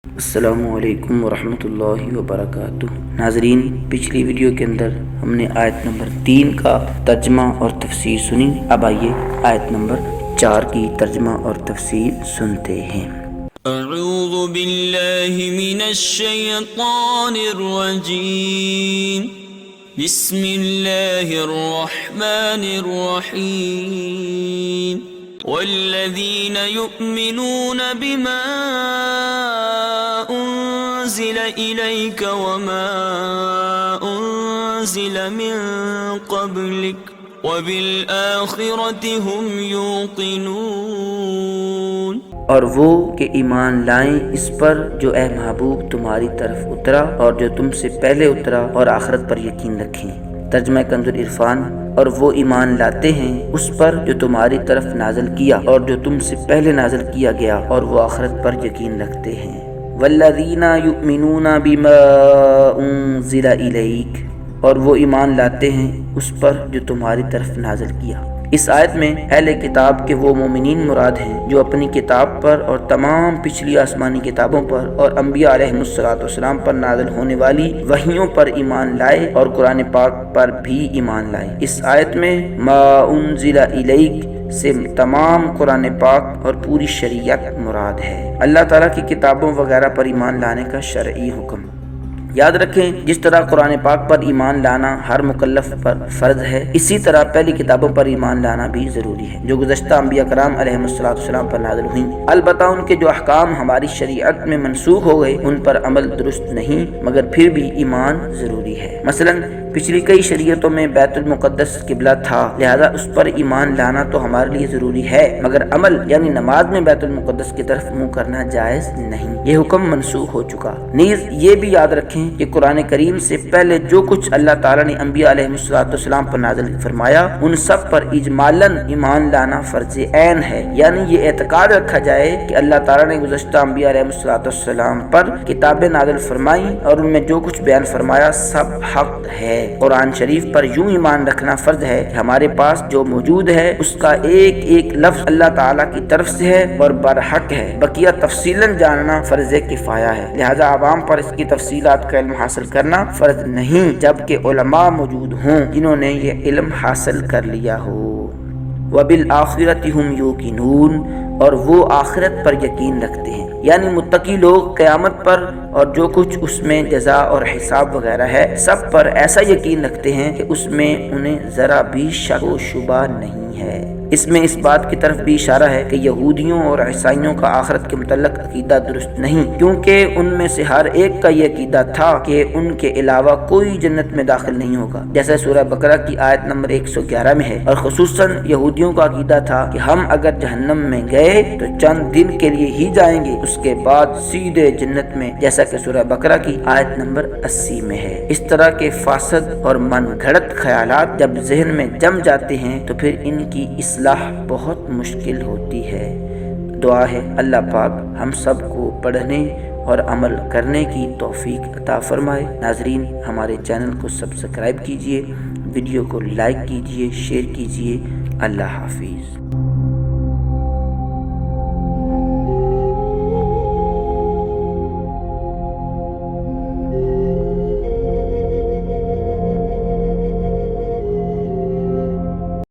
السلام علیکم ورحمۃ اللہ وبرکاتہ۔ ناظرین، پچھلی ویڈیو کے اندر ہم نے آیت نمبر 3 کا ترجمہ اور تفسیر سنی۔ اب آئیے آیت نمبر 4 کی ترجمہ اور تفسیر سنتے ہیں۔ اعوذ باللہ من الشیطان الرجیم، بسم اللہ الرحمن الرحیم۔ والذین یؤمنون بما انزل الیک وما انزل من قبلک وبالآخرۃ هم یوقنون۔ اور وہ کہ ایمان لائیں اس پر جو اے محبوب تمہاری طرف اترا اور جو تم سے پہلے اترا، اور آخرت پر یقین رکھیں۔ ترجمہ کنز العرفان۔ اور وہ ایمان لاتے ہیں اس پر جو تمہاری طرف نازل کیا اور جو تم سے پہلے نازل کیا گیا، اور وہ آخرت پر یقین رکھتے ہیں۔ والذین یؤمنون بما انزل الیک، اور وہ ایمان لاتے ہیں اس پر جو تمہاری طرف نازل کیا۔ اس آیت میں اہل کتاب کے وہ مومنین مراد ہیں جو اپنی کتاب پر اور تمام پچھلی آسمانی کتابوں پر اور انبیاء علیہم السلام پر نازل ہونے والی وحیوں پر ایمان لائے اور قرآن پاک پر بھی ایمان لائے۔ اس آیت میں ما انزل الیک سے تمام قرآن پاک اور پوری شریعت مراد ہے۔ اللہ تعالیٰ کی کتابوں وغیرہ پر ایمان لانے کا شرعی حکم۔ یاد رکھیں، جس طرح قرآن پاک پر ایمان لانا ہر مکلف پر فرض ہے، اسی طرح پہلی کتابوں پر ایمان لانا بھی ضروری ہے جو گزشتہ انبیاء کرام علیہم السلام پر نازل ہوئیں۔ البتہ ان کے جو احکام ہماری شریعت میں منسوخ ہو گئے ان پر عمل درست نہیں، مگر پھر بھی ایمان ضروری ہے۔ مثلا پچھلی کئی شریعتوں میں بیت المقدس قبلہ تھا، لہذا اس پر ایمان لانا تو ہمارے لیے ضروری ہے، مگر عمل یعنی نماز میں بیت المقدس کی طرف منہ کرنا جائز نہیں، یہ حکم منسوخ ہو چکا۔ نیز یہ بھی یاد رکھیں کہ قرآن کریم سے پہلے جو کچھ اللہ تعالیٰ نے انبیاء علیہ السلام پر نازل فرمایا ان سب پر اجمالاً ایمان لانا فرض عین ہے، یعنی یہ اعتقاد رکھا جائے کہ اللہ تعالیٰ نے گزشتہ انبیاء علیہ السلام پر کتابیں نازل فرمائیں اور ان میں جو کچھ بیان فرمایا سب حق ہے۔ قرآن شریف پر یوں ایمان رکھنا فرض ہے کہ ہمارے پاس جو موجود ہے اس کا ایک ایک لفظ اللہ تعالیٰ کی طرف سے ہے اور برحق ہے، بقیہ تفصیلاً جاننا فرض کفایہ ہے، لہذا عوام پر اس کی تفصیلات کا علم حاصل کرنا فرض نہیں، جبکہ علماء موجود ہوں جنہوں نے یہ علم حاصل کر لیا ہو۔ وبالآخرۃ هم یوقنون، اور وہ آخرت پر یقین رکھتے ہیں، یعنی متقی لوگ قیامت پر اور جو کچھ اس میں جزا اور حساب وغیرہ ہے سب پر ایسا یقین رکھتے ہیں کہ اس میں انہیں ذرا بھی شک و شبہ نہیں ہے۔ اس میں اس بات کی طرف بھی اشارہ ہے کہ یہودیوں اور عیسائیوں کا آخرت کے متعلق عقیدہ درست نہیں، کیونکہ ان میں سے ہر ایک کا یہ عقیدہ تھا کہ ان کے علاوہ کوئی جنت میں داخل نہیں ہوگا، جیسے سورہ بقرہ کی آیت نمبر 111 میں ہے، اور خصوصاً یہودیوں کا عقیدہ تھا کہ ہم اگر جہنم میں گئے تو چند دن کے لیے ہی جائیں گے، اس کے بعد سیدھے جنت میں، جیسا کہ سورہ بقرہ کی آیت نمبر 80 میں ہے۔ اس طرح کے فاسد اور من گھڑت خیالات جب ذہن میں جم جاتے ہیں تو پھر ان کی اصلاح بہت مشکل ہوتی ہے۔ دعا ہے اللہ پاک ہم سب کو پڑھنے اور عمل کرنے کی توفیق عطا فرمائے۔ ناظرین، ہمارے چینل کو سبسکرائب کیجئے، ویڈیو کو لائک کیجئے، شیئر کیجئے۔ اللہ حافظ۔